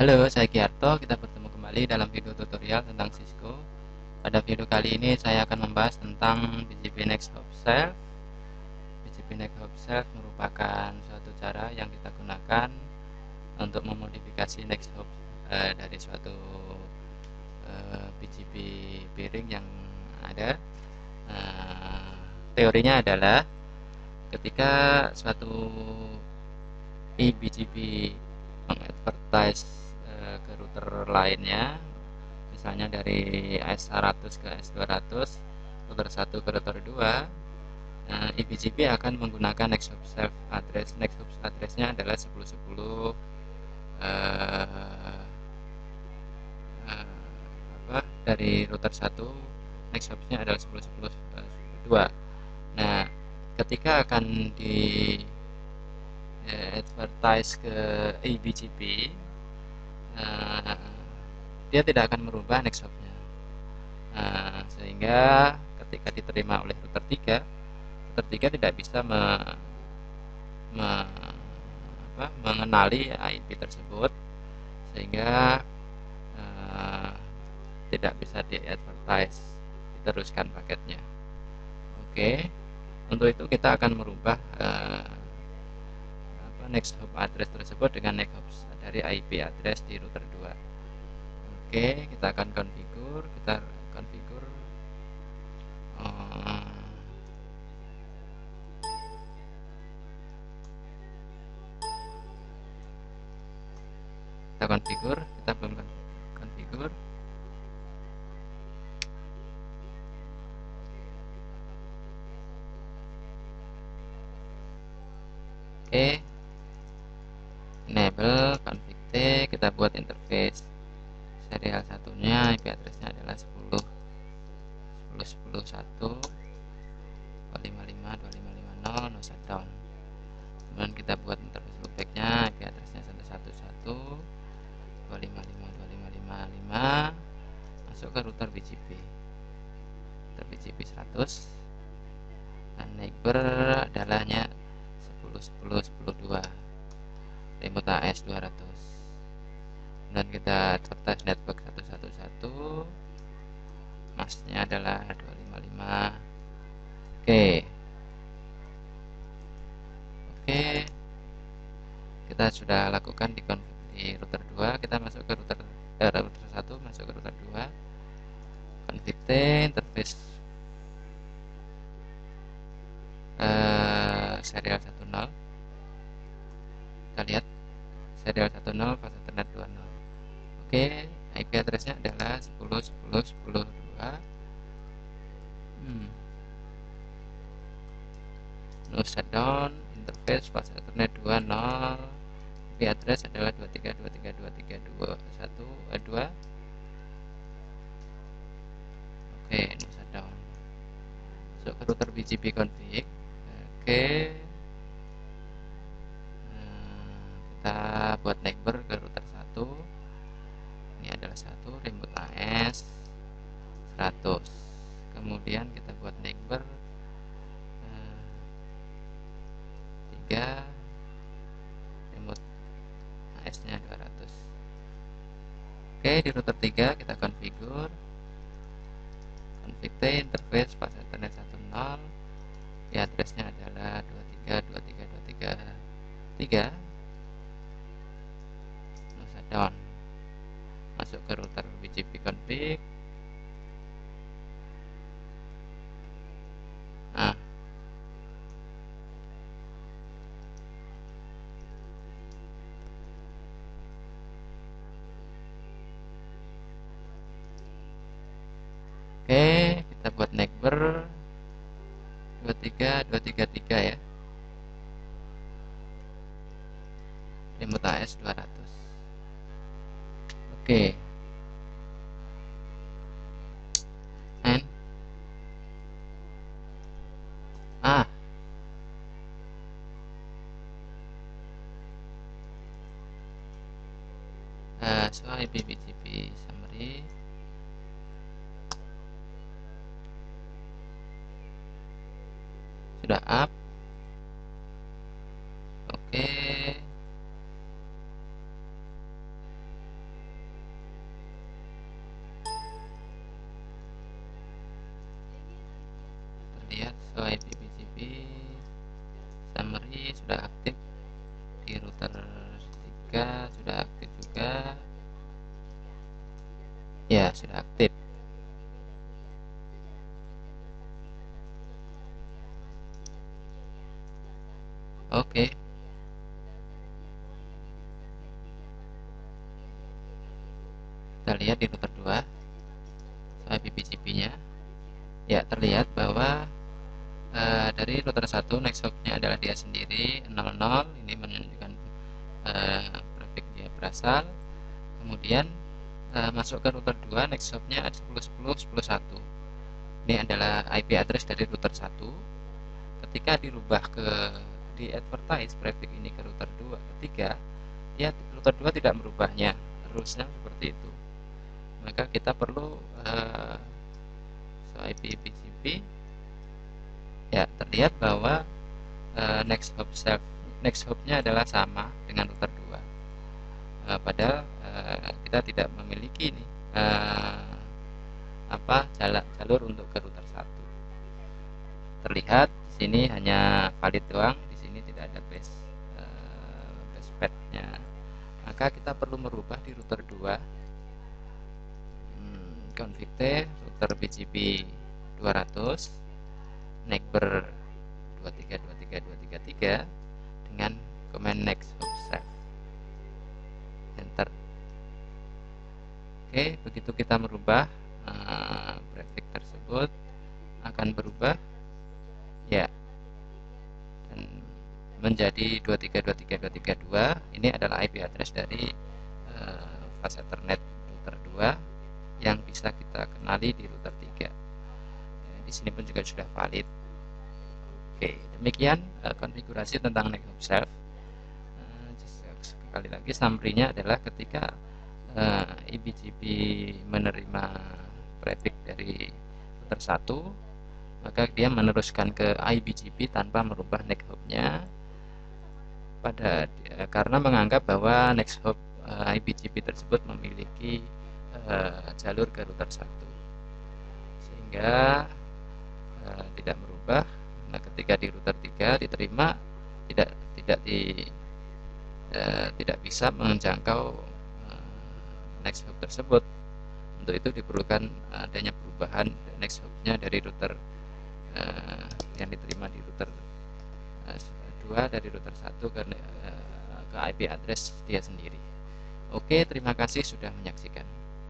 Halo, saya Kiarto. Kita bertemu kembali dalam video tutorial tentang Cisco. Pada video kali ini saya akan membahas tentang BGP Next Hop Self. BGP Next Hop Self merupakan suatu cara yang kita gunakan untuk memodifikasi Next Hop dari suatu BGP peering yang ada. Teorinya adalah ketika suatu eBGP mengadvertise ke router lainnya, misalnya dari S100 ke S200, router 1 ke router 2, eBGP akan menggunakan next hop self address. Next hop addressnya adalah 1010 dari router 1, next hopnya adalah 1010 2. Nah, ketika akan di advertise ke eBGP, dia tidak akan merubah next hopnya, sehingga ketika diterima oleh router 3 tidak bisa mengenali IP tersebut, sehingga tidak bisa di-advertise, diteruskan paketnya. Oke, untuk itu kita akan merubah next hop address tersebut dengan next hop dari IP address di router 2. Oke, kita akan configure, kita kita belum configure. Oke, enable config T, kita buat interface serial satunya, IP addressnya adalah 10 10 10 1 255 2550 no shutdown. Kemudian kita buat interface loopbacknya, IP addressnya 111 255 2555, masuk ke router BGP 100, dan neighbor adalahnya 10 10 10 2, remote AS 200. Dan kita advertise network 111, masknya adalah 255. Oke, kita sudah lakukan di router 2. Kita masuk ke router 1, masuk ke router 2, config T, interface serial 10. Kita lihat serial 10 pas ethernet 20. Oke, IP addressnya adalah 10 10 10 2. No shutdown, interface pas ethernet 20. IP address adalah 23 23 23 21 2. Oke, no shutdown. Masuk ke router BGP config. Oke, kita buat neighbor ke router 1. Ini adalah 1, remote AS 100. Kemudian kita buat neighbor 3, remote AS nya 200. Oke, di router 3 kita configure config T, interface pas ethernet 10. Di addressnya adalah 23 23 23 3. No shutdown. Masuk ke router BGP config. Nah, oke, kita buat neighbor 23 233 ya, remote AS 200. Oke, and so IP BGP summary. Sudah up. Oke, sudah aktif juga. Ya, sudah aktif. Oke. Kita lihat di router 2 IPGP-nya. Ya, terlihat bahwa dari router 1 next hop-nya adalah dia sendiri 00. Ini menunjukkan traffic dia berasal. Kemudian masuk ke router 2 next hop-nya ada 10.10.10.1. Ini adalah IP address dari router 1. Ketika dirubah di advertise prefix ini ke router 2 ketiga, ya router 2 tidak merubahnya, rulesnya seperti itu. Maka kita perlu IP PGP. Ya, terlihat bahwa next hop-nya adalah sama dengan router 2. Padahal kita tidak memiliki ini jalur untuk ke router 1. Terlihat di sini hanya valid doang, di sini tidak ada base path-nya. Maka kita perlu merubah di router 2. Config T router BGP 200 neighbor 2323233 dengan command next hop self. Enter. Oke, begitu kita merubah prefix tersebut akan berubah ya dan menjadi 2323232. Ini adalah IP address dari fast Ethernet router 2 yang bisa kita kenali di router 3. Di sini pun juga sudah valid. Oke, demikian konfigurasi tentang next hop self. Sekali lagi summary-nya adalah ketika IBGP menerima prefix dari router 1, maka dia meneruskan ke IBGP tanpa merubah next hop-nya karena menganggap bahwa next hop IBGP tersebut memiliki jalur ke router 1, sehingga tidak merubah. Nah, ketika di router 3 diterima tidak bisa menjangkau next hop tersebut. Untuk itu diperlukan adanya perubahan next hop-nya dari router yang diterima di router 2 dari router 1 ke IP address dia sendiri. Oke, terima kasih sudah menyaksikan.